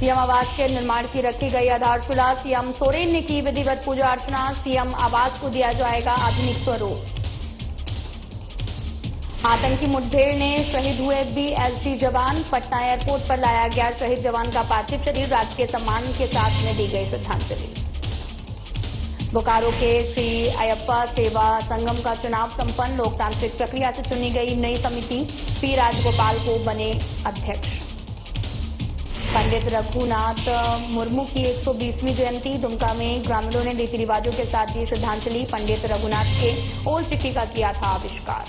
CM आवास के निर्माण की रखी गई आधारशिला। सीएम सोरेन ने की विधिवत पूजा अर्चना। सीएम आवास को दिया जाएगा आधुनिक स्वरूप। आतंकी मुठभेड़ में शहीद हुए बीएसजी जवान। पटना एयरपोर्ट पर लाया गया शहीद जवान का पार्थिव शरीर। राजकीय सम्मान के साथ में दी गई श्रद्धांजलि। बोकारो के श्री अयप्पा सेवा संगम का चुनाव संपन्न। लोकतांत्रिक प्रक्रिया से चुनी गई नई समिति। पी राजगोपाल को बने अध्यक्ष। पंडित रघुनाथ मुर्मू की 120वीं जयंती। दुमका में ग्रामीणों ने रीति रिवाजों के साथ दी श्रद्धांजलि। पंडित रघुनाथ के ओल चिट्ठी का किया था आविष्कार।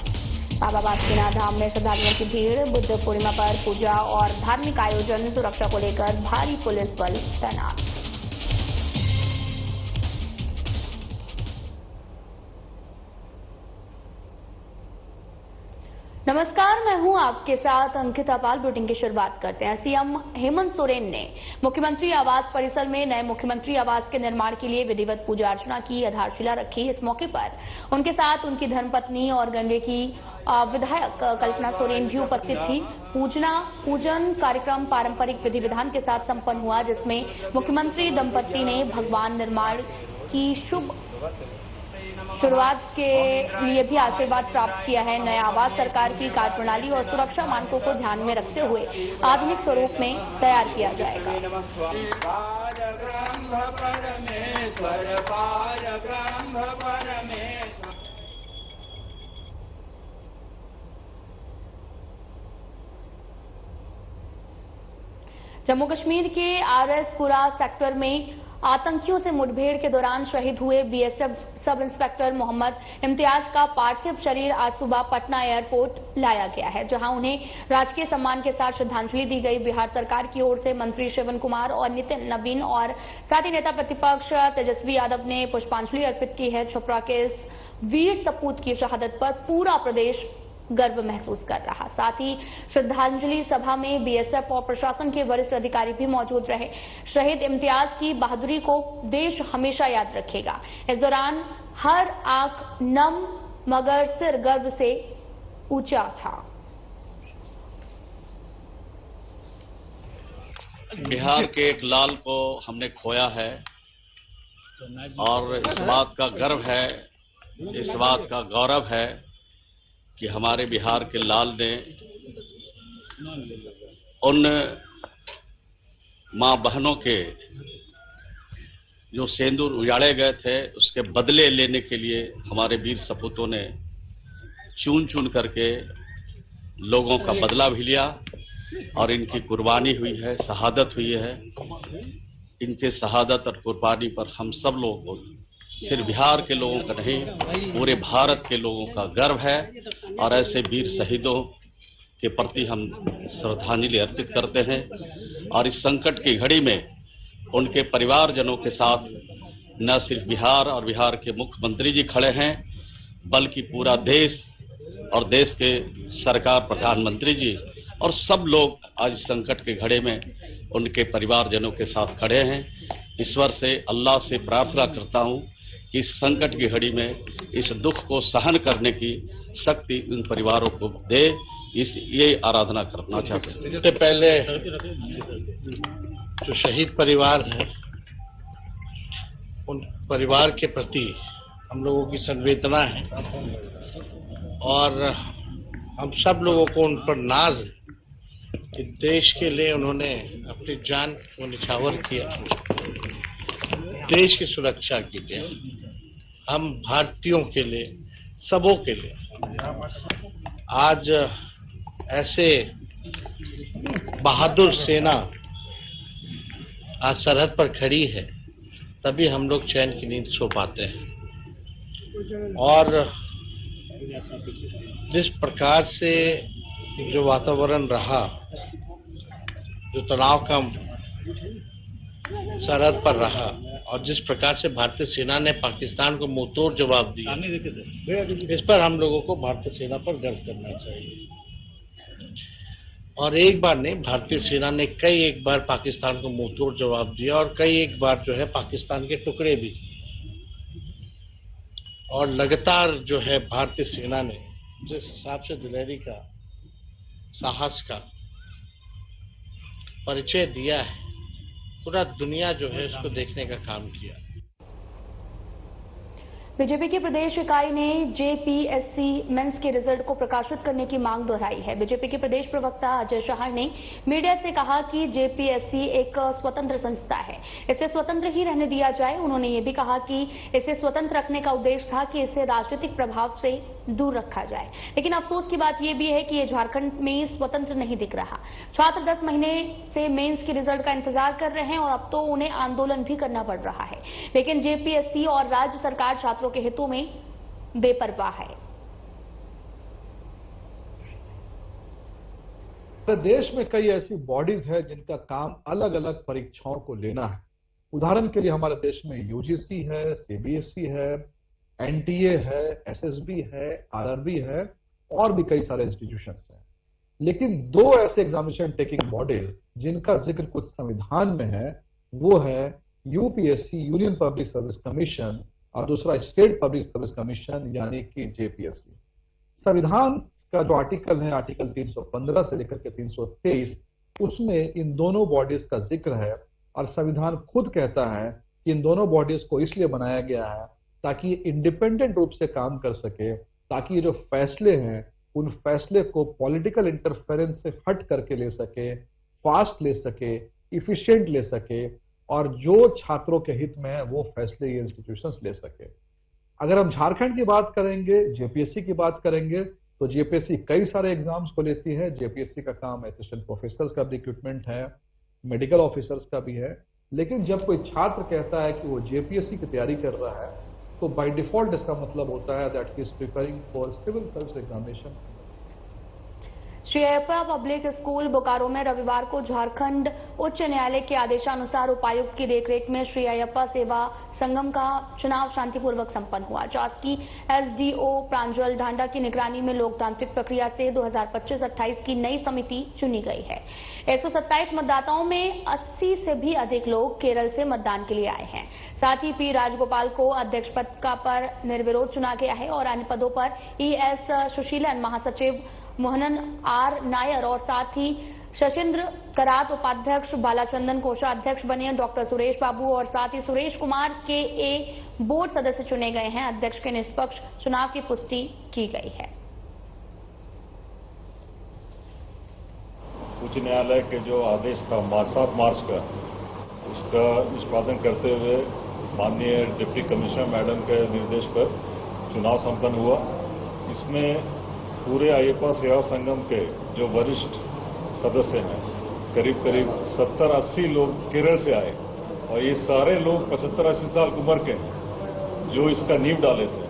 बाबा बासुकीनाथ धाम में श्रद्धालुओं की भीड़। बुद्ध पूर्णिमा पर पूजा और धार्मिक आयोजन। सुरक्षा को लेकर भारी पुलिस बल तैनात। नमस्कार, मैं हूं आपके साथ अंकिता पाल। बुलेटिन की शुरुआत करते हैं। सीएम हेमंत सोरेन ने मुख्यमंत्री आवास परिसर में नए मुख्यमंत्री आवास के निर्माण के लिए विधिवत पूजा अर्चना की, आधारशिला रखी। इस मौके पर उनके साथ उनकी धर्मपत्नी और गंडे की विधायक कल्पना सोरेन भी उपस्थित थी। पूजन कार्यक्रम पारंपरिक विधि विधान के साथ संपन्न हुआ, जिसमें मुख्यमंत्री दंपत्ति ने भगवान निर्माण की शुभ शुरुआत के लिए भी आशीर्वाद प्राप्त किया है। नया आवास सरकार की कार्यप्रणाली और सुरक्षा मानकों को ध्यान में रखते हुए आधुनिक स्वरूप में तैयार किया जाएगा। जम्मू कश्मीर के आरएसपुरा सेक्टर में आतंकियों से मुठभेड़ के दौरान शहीद हुए BSF sub inspector Mohammad Imtiaz का पार्थिव शरीर आज सुबह पटना एयरपोर्ट लाया गया है, जहां उन्हें राजकीय सम्मान के साथ श्रद्धांजलि दी गई। बिहार सरकार की ओर से मंत्री श्रवण कुमार और नितिन नवीन और साथ ही नेता प्रतिपक्ष तेजस्वी यादव ने पुष्पांजलि अर्पित की है। छपरा के इस वीर सपूत की शहादत पर पूरा प्रदेश गर्व महसूस कर रहा। साथ ही श्रद्धांजलि सभा में बीएसएफ और प्रशासन के वरिष्ठ अधिकारी भी मौजूद रहे। शहीद इम्तियाज की बहादुरी को देश हमेशा याद रखेगा। इस दौरान हर आंख नम मगर सिर गर्व से ऊंचा था। बिहार के एक लाल को हमने खोया है और इस बात का गर्व है, इस बात का गौरव है कि हमारे बिहार के लाल ने उन मां बहनों के जो सिंदूर उजाड़े गए थे उसके बदले लेने के लिए हमारे वीर सपूतों ने चुन चुन करके लोगों का बदला भी लिया और इनकी कुर्बानी हुई है, शहादत हुई है। इनके शहादत और कुर्बानी पर हम सब लोगों को, सिर्फ बिहार के लोगों का नहीं, पूरे भारत के लोगों का गर्व है और ऐसे वीर शहीदों के प्रति हम श्रद्धांजलि अर्पित करते हैं। और इस संकट की घड़ी में उनके परिवारजनों के साथ न सिर्फ बिहार और बिहार के मुख्यमंत्री जी खड़े हैं, बल्कि पूरा देश और देश के सरकार, प्रधानमंत्री जी और सब लोग आज संकट के घड़ी में उनके परिवारजनों के साथ खड़े हैं। ईश्वर से, अल्लाह से प्रार्थना करता हूं कि इस संकट की घड़ी में इस दुख को सहन करने की शक्ति उन परिवारों को दे, ये आराधना करना चाहते हैं। इससे पहले जो शहीद परिवार है, उन परिवार के प्रति हम लोगों की संवेदना है और हम सब लोगों को उन पर नाज है कि देश के लिए उन्होंने अपनी जान को निछावर किया, देश की सुरक्षा के लिए, हम भारतीयों के लिए, सबों के लिए आज ऐसे बहादुर सेना आज सरहद पर खड़ी है, तभी हम लोग चैन की नींद सो पाते हैं। और जिस प्रकार से जो वातावरण रहा, जो तनाव का सरहद पर रहा और जिस प्रकार से भारतीय सेना ने पाकिस्तान को मुंहतोड़ जवाब दिया, इस पर हम लोगों को भारतीय सेना पर गर्व करना चाहिए। और एक बार नहीं, भारतीय सेना ने कई एक बार पाकिस्तान को मुंहतोड़ जवाब दिया और कई एक बार जो है पाकिस्तान के टुकड़े भी। और लगातार जो है भारतीय सेना ने जिस हिसाब से दिलेरी का, साहस का परिचय दिया है, पूरा दुनिया जो है इसको देखने का काम किया। बीजेपी की प्रदेश इकाई ने जेपीएससी मेंस के रिजल्ट को प्रकाशित करने की मांग दोहराई है। बीजेपी के प्रदेश प्रवक्ता अजय शाह ने मीडिया से कहा कि जेपीएससी एक स्वतंत्र संस्था है, इसे स्वतंत्र ही रहने दिया जाए। उन्होंने ये भी कहा कि इसे स्वतंत्र रखने का उद्देश्य था कि इसे राजनीतिक प्रभाव से दूर रखा जाए। लेकिन अफसोस की बात यह भी है कि ये झारखंड में स्वतंत्र नहीं दिख रहा। छात्र 10 महीने से मेंस के रिजल्ट का इंतजार कर रहे हैं और अब तो उन्हें आंदोलन भी करना पड़ रहा है। लेकिन जेपीएससी और राज्य सरकार छात्रों के हितों में बेपरवाह है। देश में कई ऐसी बॉडीज है जिनका काम अलग अलग परीक्षाओं को लेना है। उदाहरण के लिए हमारे देश में यूजीसी है, सीबीएसई है, एनटीए है, एसएसबी है, आरआरबी है और भी कई सारे इंस्टीट्यूशंस हैं। लेकिन दो ऐसे एग्जामिनेशन टेकिंग बॉडीज जिनका जिक्र कुछ संविधान में है, वो है UPSC, union public service commission, और दूसरा स्टेट पब्लिक सर्विस कमीशन यानी कि जेपीएससी। संविधान का जो आर्टिकल है, आर्टिकल 315 से लेकर के 323, उसमें इन दोनों बॉडीज का जिक्र है और संविधान खुद कहता है कि इन दोनों बॉडीज को इसलिए बनाया गया है ताकि इंडिपेंडेंट रूप से काम कर सके, ताकि ये जो फैसले हैं उन फैसले को पॉलिटिकल इंटरफेरेंस से हट करके ले सके, फास्ट ले सके, इफिशिएंट ले सके और जो छात्रों के हित में है वो फैसले ये इंस्टीट्यूशंस ले सके। अगर हम झारखंड की बात करेंगे, जेपीएससी की बात करेंगे, तो जेपीएससी कई सारे एग्जाम्स को लेती है। जेपीएससी का काम असिस्टेंट प्रोफेसर्स का भी रिक्रूटमेंट है, मेडिकल ऑफिसर्स का भी है। लेकिन जब कोई छात्र कहता है कि वो जेपीएससी की तैयारी कर रहा है, तो बाय डिफॉल्ट इसका मतलब होता है that he is preparing for civil service examination. Shri Ayyappa public school Bokaro में रविवार को झारखंड उच्च न्यायालय के आदेशानुसार उपायुक्त की देखरेख में श्री अयप्पा सेवा संगम का चुनाव शांतिपूर्वक संपन्न हुआ। शासकीय एसडीओ प्रांजल ढांडा की निगरानी में लोकतांत्रिक प्रक्रिया से 2025-28 की नई समिति चुनी गई है। 127 मतदाताओं में 80 से भी अधिक लोग केरल से मतदान के लिए आए हैं। साथ ही पी राजगोपाल को अध्यक्ष पद का पर निर्विरोध चुना गया है और अन्य पदों पर ईएस सुशीलन, महासचिव मोहनन आर नायर और साथ ही शशिन्द्र करात उपाध्यक्ष, बालाचंदन कोषाध्यक्ष बने। डॉक्टर सुरेश बाबू और साथ ही सुरेश कुमार के बोर्ड सदस्य चुने गए हैं। अध्यक्ष के निष्पक्ष चुनाव की पुष्टि की गई है। उच्च न्यायालय के जो आदेश था 7 मार्च का, उसका निष्पादन करते हुए माननीय डिप्टी कमिश्नर मैडम के निर्देश पर चुनाव संपन्न हुआ। इसमें पूरे अयप्पा सेवा संगम के जो वरिष्ठ सदस्य हैं, करीब करीब 70-80 लोग केरल से आए और ये सारे लोग 75-80 साल की उम्र के हैं जो इसका नींव डाले थे।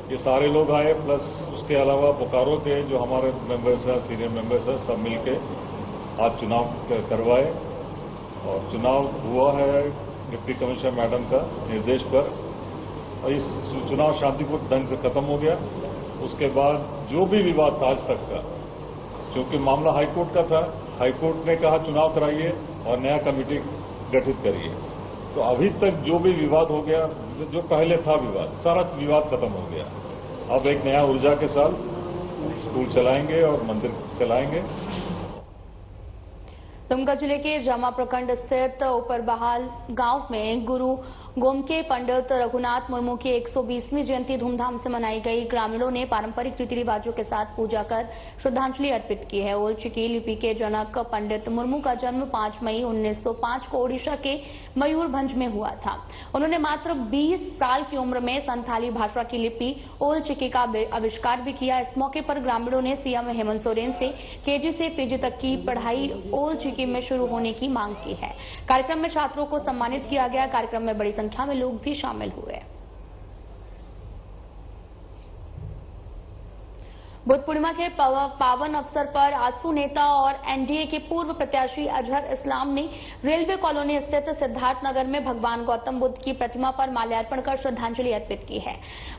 ये सारे लोग आए, प्लस उसके अलावा बोकारो के जो हमारे मेंबर्स हैं, सीनियर मेंबर्स हैं, सब मिलके आज चुनाव करवाए और चुनाव हुआ है डिप्टी कमिश्नर मैडम का निर्देश पर। और इस चुनाव शांतिपूर्ण ढंग से खत्म हो गया। उसके बाद जो भी विवाद था आज तक का, क्योंकि मामला हाईकोर्ट का था, हाईकोर्ट ने कहा चुनाव कराइए और नया कमेटी गठित करिए। तो अभी तक जो भी विवाद हो गया, जो पहले था विवाद, सारा विवाद खत्म हो गया। अब एक नया ऊर्जा के साथ स्कूल चलाएंगे और मंदिर चलाएंगे। दुमका जिले के जामा प्रखंड स्थित ऊपरबहाल गांव में गुरु गोमके पंडित रघुनाथ मुर्मू की 120वीं जयंती धूमधाम से मनाई गई। ग्रामीणों ने पारंपरिक रीति रिवाजों के साथ पूजा कर श्रद्धांजलि अर्पित की है। ओल चिकी लिपि के जनक पंडित मुर्मू का जन्म 5 मई 1905 को ओडिशा के मयूरभंज में हुआ था। उन्होंने मात्र 20 साल की उम्र में संथाली भाषा की लिपि ओल चिकी का आविष्कार भी किया। इस मौके पर ग्रामीणों ने सीएम हेमंत सोरेन से केजी से पीजी तक की पढ़ाई ओल चिकी में शुरू होने की मांग की है। कार्यक्रम में छात्रों को सम्मानित किया गया। कार्यक्रम में बड़ी संख्या में लोग भी शामिल हुए। बुद्ध पूर्णिमा के पावन अवसर पर आजसू नेता और एनडीए के पूर्व प्रत्याशी अजहर इस्लाम ने रेलवे कॉलोनी स्थित सिद्धार्थनगर में भगवान गौतम बुद्ध की प्रतिमा पर माल्यार्पण कर श्रद्धांजलि अर्पित की है।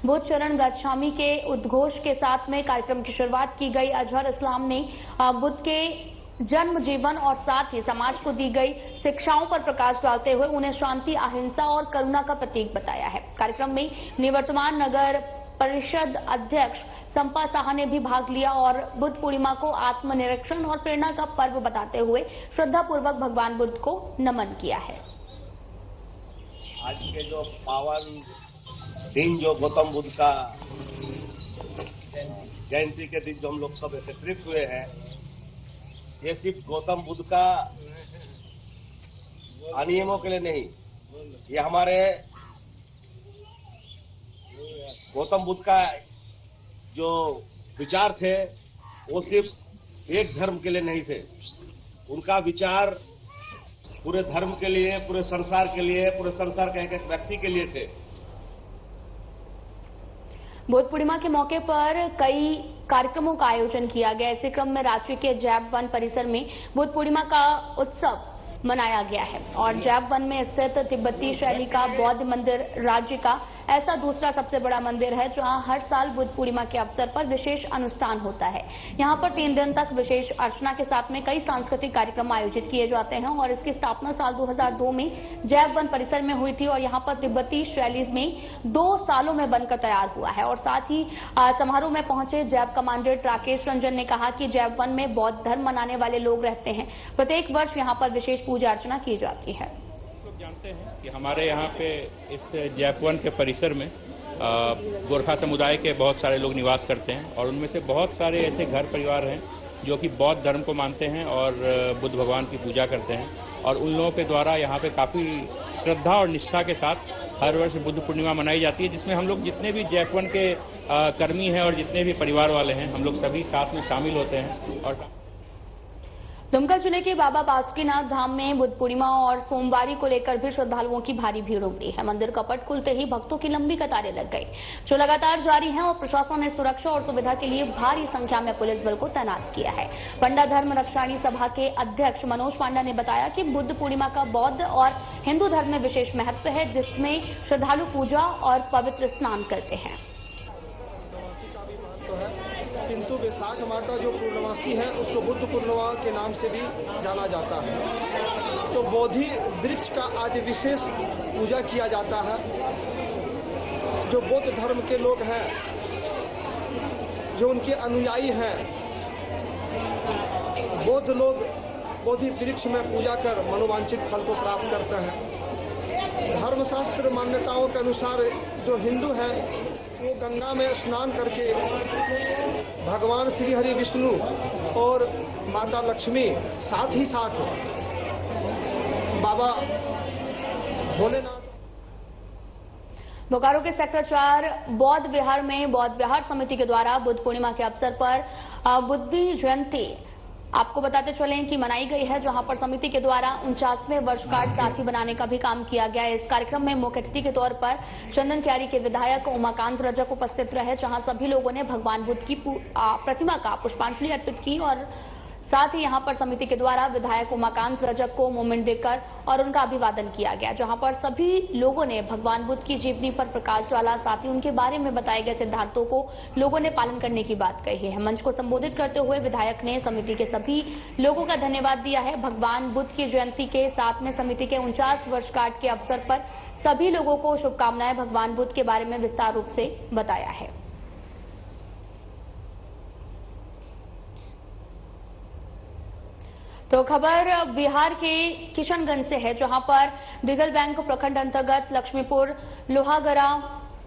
बुद्ध शरण गच्छामि के उद्घोष के साथ में कार्यक्रम की शुरुआत की गई। अजहर इस्लाम ने बुद्ध के जन्म, जीवन और साथ ही समाज को दी गई शिक्षाओं पर प्रकाश डालते हुए उन्हें शांति, अहिंसा और करुणा का प्रतीक बताया है। कार्यक्रम में निवर्तमान नगर परिषद अध्यक्ष संपा साहा ने भी भाग लिया और बुद्ध पूर्णिमा को आत्मनिरीक्षण और प्रेरणा का पर्व बताते हुए श्रद्धापूर्वक भगवान बुद्ध को नमन किया है। आज के जो पावन दिन जो गौतम बुद्ध का जयंती के दिन जो हम लोग सब एकत्रित हुए हैं, ये सिर्फ गौतम बुद्ध का अनियमों के लिए नहीं, ये हमारे गौतम बुद्ध का जो विचार थे वो सिर्फ एक धर्म के लिए नहीं थे, उनका विचार पूरे धर्म के लिए, पूरे संसार के लिए, पूरे संसार के एक व्यक्ति के लिए थे। बुद्ध पूर्णिमा के मौके पर कई कार्यक्रमों का आयोजन किया गया। इसी क्रम में रांची के जैप वन परिसर में बुद्ध पूर्णिमा का उत्सव मनाया गया है और जैप वन में स्थित तिब्बती शैली का बौद्ध मंदिर राज्य का ऐसा दूसरा सबसे बड़ा मंदिर है जहां हर साल बुद्ध पूर्णिमा के अवसर पर विशेष अनुष्ठान होता है। यहां पर 3 दिन तक विशेष अर्चना के साथ में कई सांस्कृतिक कार्यक्रम आयोजित किए जाते हैं और इसकी स्थापना साल 2002 में जैप वन परिसर में हुई थी और यहां पर तिब्बती शैली में 2 सालों में बनकर तैयार हुआ है। और साथ ही समारोह में पहुंचे जैप कमांडेंट राकेश रंजन ने कहा कि जैप वन में बौद्ध धर्म मनाने वाले लोग रहते हैं। प्रत्येक वर्ष यहां पर विशेष पूजा अर्चना की जाती है। लोग जानते हैं कि हमारे यहाँ पे इस जैप वन के परिसर में गोरखा समुदाय के बहुत सारे लोग निवास करते हैं और उनमें से बहुत सारे ऐसे घर परिवार हैं जो कि बौद्ध धर्म को मानते हैं और बुद्ध भगवान की पूजा करते हैं और उन लोगों के द्वारा यहाँ पे काफी श्रद्धा और निष्ठा के साथ हर वर्ष बुद्ध पूर्णिमा मनाई जाती है, जिसमें हम लोग जितने भी जैप वन के कर्मी हैं और जितने भी परिवार वाले हैं हम लोग सभी साथ में शामिल होते हैं। और दुमका जिले के बाबा बासुकीनाथ धाम में बुद्ध पूर्णिमा और सोमवारी को लेकर भी श्रद्धालुओं की भारी भीड़ उमड़ी है। मंदिर का पट खुलते ही भक्तों की लंबी कतारें लग गई जो लगातार जारी है और प्रशासन ने सुरक्षा और सुविधा के लिए भारी संख्या में पुलिस बल को तैनात किया है। पंडा धर्म रक्षाणी सभा के अध्यक्ष मनोज पांडा ने बताया कि बुद्ध पूर्णिमा का बौद्ध और हिंदू धर्म में विशेष महत्व है, जिसमें श्रद्धालु पूजा और पवित्र स्नान करते हैं। किंतु वैशाख माह का जो पूर्णमासी है उसको बुद्ध पूर्णिमा के नाम से भी जाना जाता है। तो बोधि वृक्ष का आज विशेष पूजा किया जाता है। जो बौद्ध धर्म के लोग हैं, जो उनके अनुयायी हैं, बौद्ध लोग बोधि वृक्ष में पूजा कर मनोवांछित फल को प्राप्त करते हैं। धर्मशास्त्र मान्यताओं के अनुसार जो हिंदू हैं वो गंगा में स्नान करके भगवान श्री हरि विष्णु और माता लक्ष्मी साथ ही साथ बाबा भोलेनाथ। बोकारो के सेक्टर 4 बौद्ध विहार में बौद्ध विहार समिति के द्वारा बुद्ध पूर्णिमा के अवसर पर बुद्धि जयंती आपको बताते चलें कि मनाई गई है, जहां पर समिति के द्वारा 49वें वर्षगांठ साथी बनाने का भी काम किया गया है। इस कार्यक्रम में मुख्य अतिथि के तौर पर चंदन क्यारी के विधायक उमाकांत रजक उपस्थित रहे, जहां सभी लोगों ने भगवान बुद्ध की प्रतिमा का पुष्पांजलि अर्पित की और साथ ही यहां पर समिति के द्वारा विधायक उमाकांत रजक को मोमेंट देकर और उनका अभिवादन किया गया, जहां पर सभी लोगों ने भगवान बुद्ध की जीवनी पर प्रकाश डाला। साथ ही उनके बारे में बताए गए सिद्धांतों को लोगों ने पालन करने की बात कही है। मंच को संबोधित करते हुए विधायक ने समिति के सभी लोगों का धन्यवाद दिया है। भगवान बुद्ध की जयंती के साथ में समिति के 49 वर्षगांठ के अवसर पर सभी लोगों को शुभकामनाएं भगवान बुद्ध के बारे में विस्तार रूप से बताया है। तो खबर बिहार के किशनगंज से है, जहां पर दिगल बैंक प्रखंड अंतर्गत लक्ष्मीपुर, लोहागरा,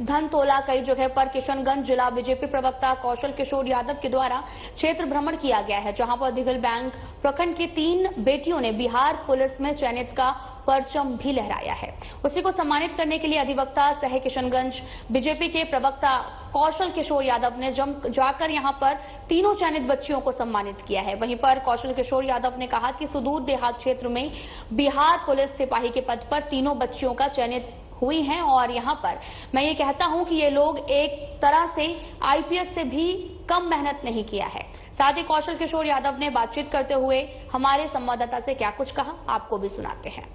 धनतोला कई जगह पर किशनगंज जिला बीजेपी प्रवक्ता कौशल किशोर यादव के द्वारा क्षेत्र भ्रमण किया गया है, जहां पर दिगल बैंक प्रखंड की 3 बेटियों ने बिहार पुलिस में चयनित का परचम भी लहराया है। उसी को सम्मानित करने के लिए अधिवक्ता सह किशनगंज बीजेपी के प्रवक्ता कौशल किशोर यादव ने जाकर यहां पर तीनों चयनित बच्चियों को सम्मानित किया है। वहीं पर कौशल किशोर यादव ने कहा कि सुदूर देहात क्षेत्र में बिहार पुलिस सिपाही के पद पर तीनों बच्चियों का चयनित हुई हैं और यहां पर मैं ये कहता हूं कि ये लोग एक तरह से आईपीएस से भी कम मेहनत नहीं किया है। साथ ही कौशल किशोर यादव ने बातचीत करते हुए हमारे संवाददाता से क्या कुछ कहा, आपको भी सुनाते हैं।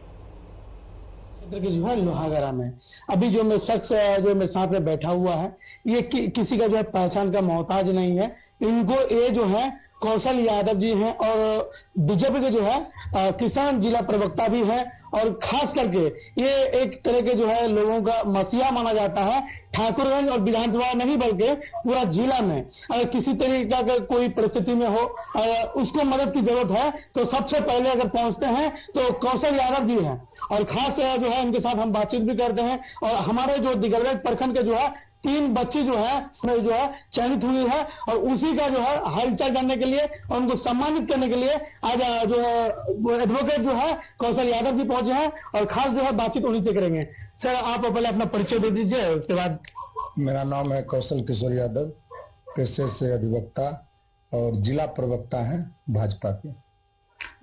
जो है लोहागरा में अभी जो मैं शख्स जो मेरे साथ में बैठा हुआ है, ये किसी का जो है पहचान का मोहताज नहीं है। इनको ये जो है कौशल यादव जी हैं और बीजेपी के जो है किसान जिला प्रवक्ता भी हैं और खास करके ये एक तरह के जो है लोगों का मसीहा माना जाता है ठाकुरगंज और विधानसभा नहीं बल्कि पूरा जिला में। अगर किसी तरीके का कोई परिस्थिति में हो उसको मदद की जरूरत है तो सबसे पहले अगर पहुंचते हैं तो कौशल यादव जी हैं और खास जो है उनके साथ हम बातचीत भी करते हैं। और हमारे जो दिगलगंज प्रखंड के जो है 3 बच्ची जो है चयनित हुई है और उसी का जो है हालचाल जानने के लिए और उनको सम्मानित करने के लिए आज जो है एडवोकेट जो है कौशल यादव जी पहुंचे हैं और खास जो है बातचीत उन्हीं से करेंगे। सर आप पहले अपना परिचय दे दीजिए, उसके बाद। मेरा नाम है कौशल किशोर यादव, पेशे से अधिवक्ता और जिला प्रवक्ता हैं भाजपा के।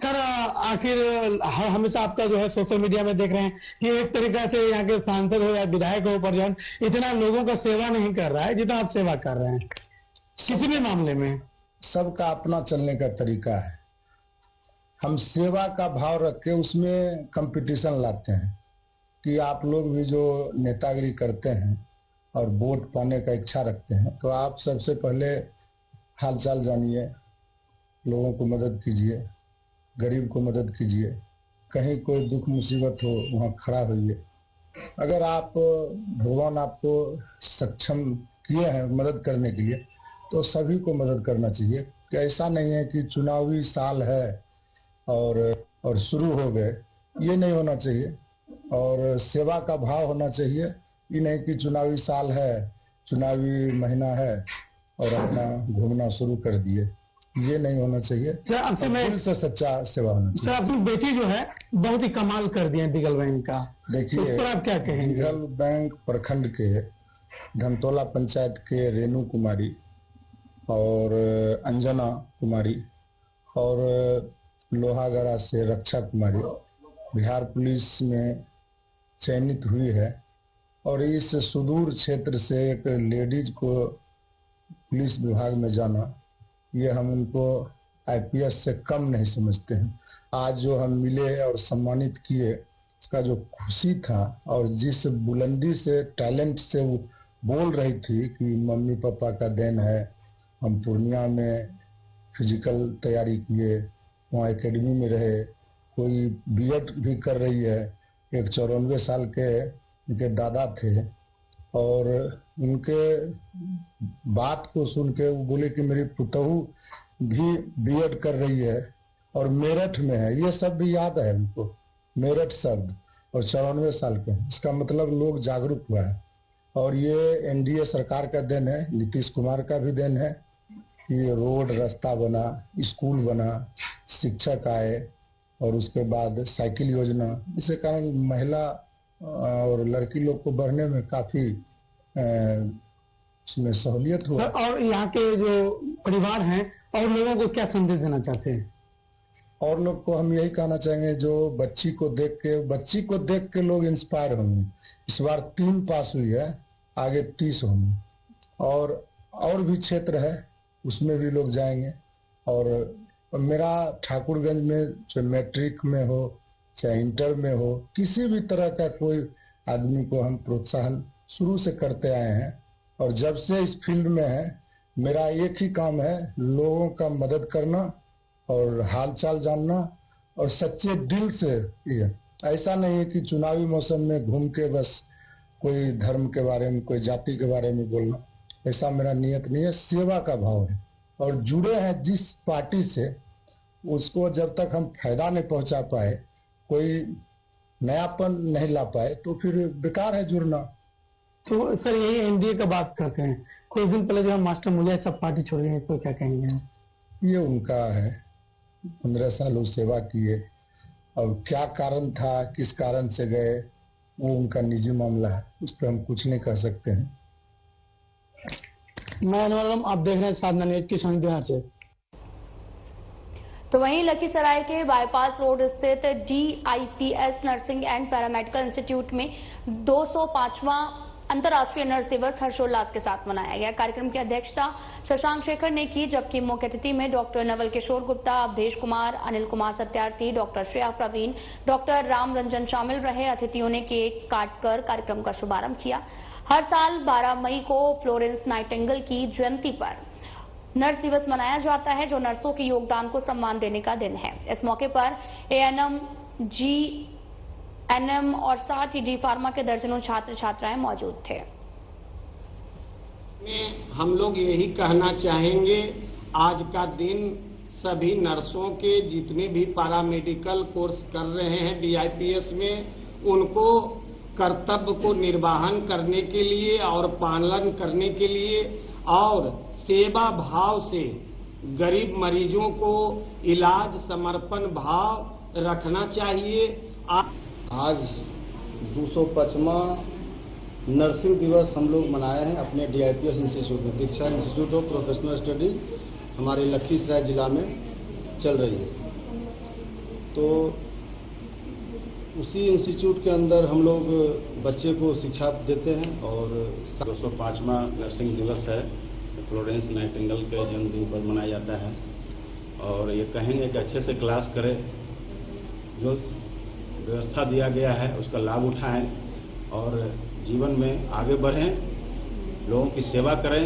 सर आखिर हमेशा आपका जो है सोशल मीडिया में देख रहे हैं कि एक तरीका से यहाँ के सांसद हो या विधायक हो परिजन इतना लोगों का सेवा नहीं कर रहा है जितना आप सेवा कर रहे हैं किसी भी मामले में। सबका अपना चलने का तरीका है। हम सेवा का भाव रख के उसमें कंपटीशन लाते हैं कि आप लोग भी जो नेतागिरी करते हैं और वोट पाने का इच्छा रखते हैं तो आप सबसे पहले हालचाल जानिए, लोगों को मदद कीजिए, गरीब को मदद कीजिए, कहीं कोई दुख मुसीबत हो वहाँ खड़ा होइए। अगर आप भगवान आपको सक्षम किए हैं मदद करने के लिए तो सभी को मदद करना चाहिए कि ऐसा नहीं है कि चुनावी साल है और शुरू हो गए, ये नहीं होना चाहिए। और सेवा का भाव होना चाहिए, ये नहीं कि चुनावी साल है, चुनावी महीना है और अपना घूमना शुरू कर दिए, ये नहीं होना चाहिए। आपसे मैं दिल से सच्चा सेवा होना चाहिए। सर अपनी बेटी जो है बहुत ही कमाल कर दिया दिगल बैंक का, देखिए उस पर आप क्या कहेंगे? दिगल बैंक प्रखंड के धमतोला पंचायत के रेणु कुमारी और अंजना कुमारी और लोहागड़ा से रक्षा कुमारी बिहार पुलिस में चयनित हुई है। और इस सुदूर क्षेत्र से एक लेडीज को पुलिस विभाग में जाना, ये हम उनको आईपीएस से कम नहीं समझते हैं। आज जो हम मिले और सम्मानित किए, उसका जो खुशी था और जिस बुलंदी से टैलेंट से वो बोल रही थी कि मम्मी पापा का देन है, हम पूर्णिया में फिजिकल तैयारी किए, वहाँ एकेडमी में रहे, कोई बीएड भी कर रही है। एक 94 साल के उनके दादा थे और उनके बात को सुन के वो बोले कि मेरी पुतहू भी बीएड कर रही है और मेरठ में है। ये सब भी याद है उनको, मेरठ शब्द, और 94 साल के हैं। इसका मतलब लोग जागरूक हुआ है और ये एनडीए सरकार का देन है, नीतीश कुमार का भी देन है। ये रोड रास्ता बना, स्कूल बना, शिक्षक आए और उसके बाद साइकिल योजना, इसके कारण महिला और लड़की लोग को बढ़ने में काफी उसमें सहूलियत हुआ। और यहाँ के जो परिवार हैं और लोगों को क्या संदेश देना चाहते हैं? और लोग को हम यही कहना चाहेंगे जो बच्ची को देख के लोग इंस्पायर होंगे। इस बार 3 पास हुई है, आगे 30 होंगे और भी क्षेत्र है उसमें भी लोग जाएंगे। और मेरा ठाकुरगंज में चाहे मैट्रिक में हो चाहे इंटर में हो, किसी भी तरह का कोई आदमी को हम प्रोत्साहन शुरू से करते आए हैं। और जब से इस फील्ड में है, मेरा एक ही काम है, लोगों का मदद करना और हालचाल जानना और सच्चे दिल से। ये ऐसा नहीं है कि चुनावी मौसम में घूम के बस कोई धर्म के बारे में, कोई जाति के बारे में बोलना, ऐसा मेरा नियत नहीं है। सेवा का भाव है और जुड़े हैं जिस पार्टी से, उसको जब तक हम फायदा नहीं पहुंचा पाए, कोई नयापन नहीं ला पाए, तो फिर बेकार है जुड़ना। तो सर यही एनडीए का बात करते हैं, कुछ दिन पहले जो मास्टर मुलिया सब पार्टी छोड़ गए, तो क्या कहेंगे? ये उनका है, 15 साल वो सेवा किए और क्या कारण था, किस कारण से गए, वो उनका निजी मामला है, उस पर हम कुछ नहीं कह सकते हैं। मैं अनुराम, आप देख रहे हैं साधना न्यूज की संग बिहार से। तो वहीं लखीसराय के बाईपास रोड स्थित DIPS nursing and paramedical institute में 205वां अंतर्राष्ट्रीय नर्स दिवस हर्षोल्लास के साथ मनाया गया। कार्यक्रम की अध्यक्षता शशांक शेखर ने की, जबकि मुख्य अतिथि में doctor Naval Kishore Gupta, Awadhesh Kumar, Anil Kumar Satyarthi, doctor Shreya Praveen, doctor Ram Ranjan शामिल रहे। अतिथियों ने केक काटकर कार्यक्रम का शुभारंभ किया। हर साल 12 मई को फ्लोरेंस नाइटिंगेल की जयंती पर नर्स दिवस मनाया जाता है, जो नर्सों के योगदान को सम्मान देने का दिन है। इस मौके पर ANM एनएम और साथ ही डी फार्मा के दर्जनों छात्र छात्राएं मौजूद थे। हम लोग यही कहना चाहेंगे, आज का दिन सभी नर्सों के जितने भी पैरामेडिकल कोर्स कर रहे हैं डीआईपीएस में, उनको कर्तव्य को निर्वहन करने के लिए और पालन करने के लिए और सेवा भाव से गरीब मरीजों को इलाज समर्पण भाव रखना चाहिए। आज 255वां नर्सिंग दिवस हम लोग मनाए हैं अपने डीआईपीएस इंस्टीट्यूट में। दीक्षा इंस्टीट्यूट ऑफ प्रोफेशनल स्टडी हमारे लखीसराय जिला में चल रही है। तो उसी इंस्टीट्यूट के अंदर हम लोग बच्चे को शिक्षा देते हैं और 205वां नर्सिंग दिवस है, फ्लोरेंस नाइटिंगेल के जन्मदिन पर मनाया जाता है। और ये कहेंगे कि अच्छे से क्लास करें, जो व्यवस्था दिया गया है उसका लाभ उठाएं और जीवन में आगे बढ़ें, लोगों की सेवा करें,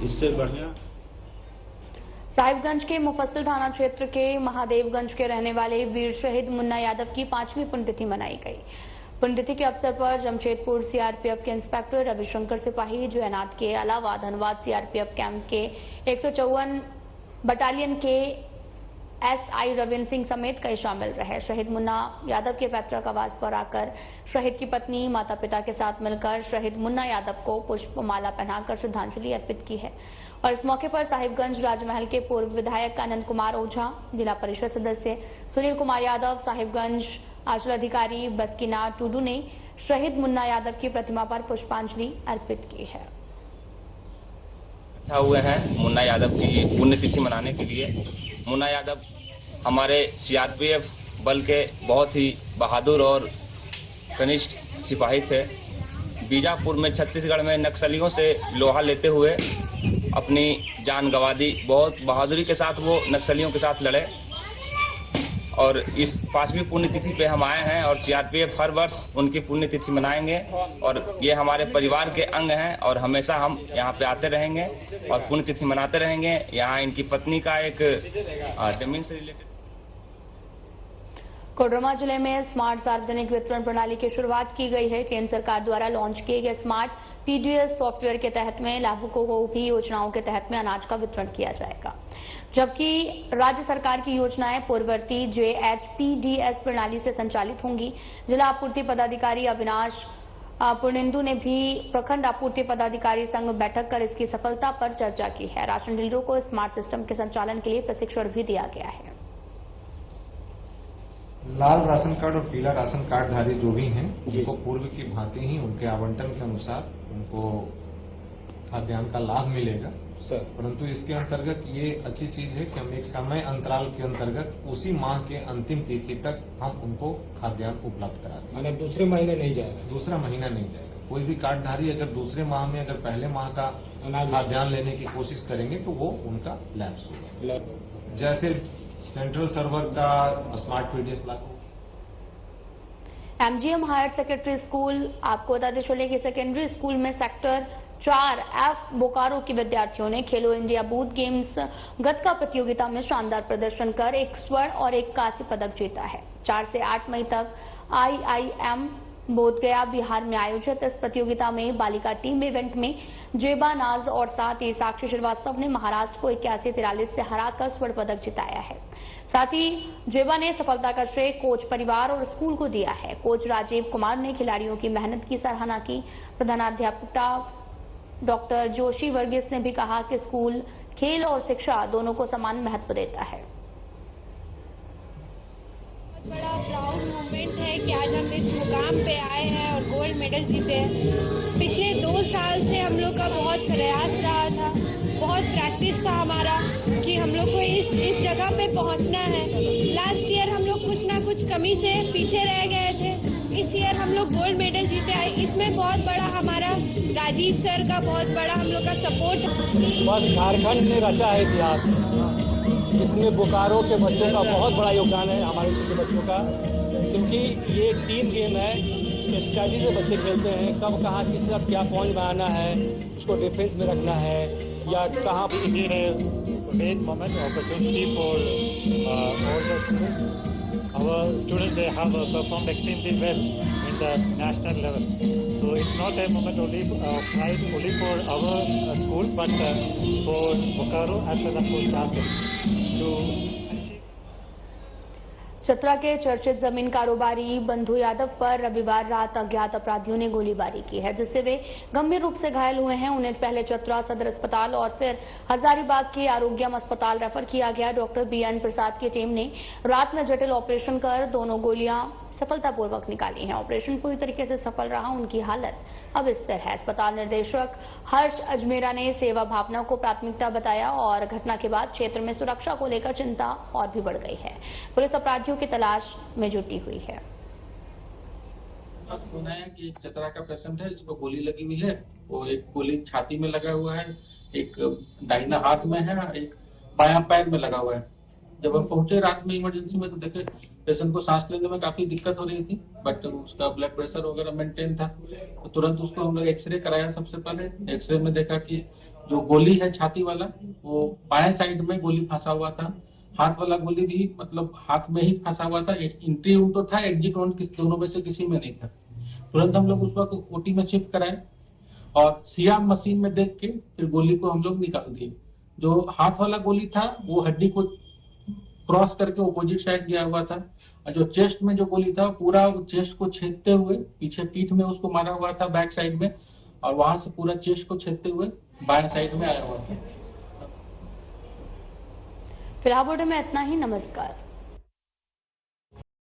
इससे बढ़िया। साहिबगंज के मुफस्सिल थाना क्षेत्र के महादेवगंज के रहने वाले वीर शहीद मुन्ना यादव की 5वीं पुण्यतिथि मनाई गई। पुण्यतिथि के अवसर पर जमशेदपुर सीआरपीएफ के इंस्पेक्टर रविशंकर सिपाही, जयनाथ के अलावा धनबाद सीआरपीएफ कैंप के 154 बटालियन के एसआई रविंद्र सिंह समेत कई शामिल रहे। शहीद मुन्ना यादव के पैतृक आवास पर आकर शहीद की पत्नी, माता पिता के साथ मिलकर शहीद मुन्ना यादव को पुष्पमाला पहनाकर श्रद्धांजलि अर्पित की है। और इस मौके पर साहिबगंज राजमहल के पूर्व विधायक आनंद कुमार ओझा, जिला परिषद सदस्य सुनील कुमार यादव, साहिबगंज अंचल अधिकारी बस्कीनाथ टूडू ने शहीद मुन्ना यादव की प्रतिमा पर पुष्पांजलि अर्पित की है। हुए हैं मुन्ना यादव की पुण्यतिथि मनाने के लिए। मुन्ना यादव हमारे सीआरपीएफ बल के बहुत ही बहादुर और कनिष्ठ सिपाही थे। बीजापुर में छत्तीसगढ़ में नक्सलियों से लोहा लेते हुए अपनी जान गंवा दी। बहुत बहादुरी के साथ वो नक्सलियों के साथ लड़े और इस 5वीं पुण्यतिथि पे हम आए हैं और सीआरपीएफ हर वर्ष उनकी पुण्यतिथि मनाएंगे और ये हमारे परिवार के अंग हैं और हमेशा हम यहाँ पे आते रहेंगे और पुण्यतिथि मनाते रहेंगे। यहाँ इनकी पत्नी का एक जमीन से रिलेटेड। कोडरमा जिले में स्मार्ट सार्वजनिक वितरण प्रणाली की शुरुआत की गई है। केंद्र सरकार द्वारा लॉन्च किए गए स्मार्ट पीडीएस सॉफ्टवेयर के तहत में लाभुकों को भी योजनाओं के तहत में अनाज का वितरण किया जाएगा, जबकि राज्य सरकार की योजनाएं पूर्ववर्ती जेएचपीडीएस प्रणाली से संचालित होंगी। जिला आपूर्ति पदाधिकारी अविनाश पुर्णेंदु ने भी प्रखंड आपूर्ति पदाधिकारी संघ बैठक कर इसकी सफलता पर चर्चा की है। राशन डीलरों को स्मार्ट सिस्टम के संचालन के लिए प्रशिक्षण भी दिया गया है। लाल राशन कार्ड और पीला राशन कार्ड धारी जो भी हैं, उनको पूर्व की भांति ही उनके आवंटन के अनुसार उनको खाद्यान्न का लाभ मिलेगा सर। परंतु इसके अंतर्गत ये अच्छी चीज है कि हम एक समय अंतराल के अंतर्गत उसी माह के अंतिम तिथि तक हम उनको खाद्यान्न उपलब्ध कराते हैं। दूसरे महीने नहीं जाएगा, दूसरा महीना नहीं जाएगा। कोई भी कार्डधारी अगर दूसरे माह में अगर पहले माह का खाद्यान्न लेने की कोशिश करेंगे तो वो उनका लैप्स होगा। जैसे सेंट्रल सर्वर का स्मार्ट पीडीएस लागू। एमजीएम हायर सेकेंडरी स्कूल, आपको बताते चले कि सेकेंडरी स्कूल में सेक्टर 4F बोकारो के विद्यार्थियों ने खेलो इंडिया बूथ गेम्स गतका प्रतियोगिता में शानदार प्रदर्शन कर एक स्वर्ण और एक कांस्य पदक जीता है। 4 से 8 मई तक IIM बोधगया बिहार में आयोजित इस प्रतियोगिता में बालिका टीम इवेंट में जेबा नाज और साथ ही साक्षी श्रीवास्तव ने महाराष्ट्र को 81-43 से हराकर स्वर्ण पदक जिताया है। साथ ही जेबा ने सफलता का श्रेय कोच परिवार और स्कूल को दिया है। कोच राजीव कुमार ने खिलाड़ियों की मेहनत की सराहना की। प्रधानाध्यापिका डॉक्टर जोशी वर्गीस ने भी कहा कि स्कूल खेल और शिक्षा दोनों को समान महत्व देता है। बहुत बड़ा प्राउड मोमेंट है कि आज हम इस मुकाम पे आए हैं और गोल्ड मेडल जीते हैं। पिछले 2 साल से हम लोग का बहुत प्रयास रहा था, बहुत प्रैक्टिस था हमारा कि हम लोग को इस जगह पे पहुंचना है। लास्ट ईयर हम लोग कुछ ना कुछ कमी से पीछे रह गए थे। इस ईयर हम लोग गोल्ड मेडल जीते आए। इसमें बहुत बड़ा हमारा राजीव सर का बहुत बड़ा हम लोग का सपोर्ट। बस झारखंड ने रचा है इतिहास, इसमें बोकारो के बच्चों का बहुत बड़ा योगदान है, हमारे छोटे बच्चों का, क्योंकि ये एक टीम गेम है। स्ट्रैटेजी से बच्चे खेलते हैं, कब कहाँ किस तरफ क्या पॉइंट बनाना है, उसको डिफेंस में रखना है या कहाँ। great moment, opportunity for all the students. Our students, they have performed extremely well in the national level. So it's not a moment only pride only for our school, but for Bokaro as well as for Jharkhand to achieve. Chatra के चर्चित जमीन कारोबारी बंधु यादव पर रविवार रात अज्ञात अपराधियों ने गोलीबारी की है, जिससे वे गंभीर रूप से घायल हुए हैं। उन्हें पहले चतरा सदर अस्पताल और फिर हजारीबाग के आरोग्यम अस्पताल रेफर किया गया। डॉक्टर बीएन प्रसाद की टीम ने रात में जटिल ऑपरेशन कर दोनों गोलियां सफलतापूर्वक निकाली हैं। ऑपरेशन पूरी तरीके से सफल रहा। उनकी हालत अब स्थिर है। अस्पताल निदेशक हर्ष अजमेरा ने सेवा भावना को प्राथमिकता बताया और घटना के बाद क्षेत्र में सुरक्षा को लेकर चिंता और भी बढ़ गई है। पुलिस अपराधियों की तलाश में जुटी हुई है। बताया कि एक चतरा का पेशेंट है जिसको गोली लगी हुई है और एक गोली छाती में लगा हुआ है, एक दाहिना हाथ में है, एक बायां पैर में लगा हुआ है। जब हम पहुंचे रात में इमरजेंसी में तो देखे पेशेंट को सांस लेने में काफी दिक्कत हो रही थी, बट उसका ब्लड प्रेशर वगैरह मेंटेन था। तो तुरंत उसको हम लोग एक्सरे कराया। सबसे पहले एक्सरे में देखा कि जो गोली है छाती वाला वो बाएं साइड में गोली फंसा हुआ था। हाथ वाला गोली भी मतलब हाथ में ही फंसा हुआ था। एंट्री वुंड तो था, एग्जिट वुंड दोनों में से किसी में नहीं था। तुरंत हम लोग उस वक्त ओटी में शिफ्ट कराए और सीआर मशीन में देख के फिर गोली को हम लोग निकाल दिए। जो हाथ वाला गोली था वो हड्डी को क्रॉस करके ऑपोजिट साइड गया हुआ था और जो चेस्ट में जो गोली था पूरा चेस्ट को छेदते हुए पीछे पीठ में उसको मारा हुआ था बैक साइड में, और वहां से पूरा चेस्ट को छेदते हुए बाएं साइड में आया हुआ था। फिलहाल बुलेटिन में इतना ही। नमस्कार।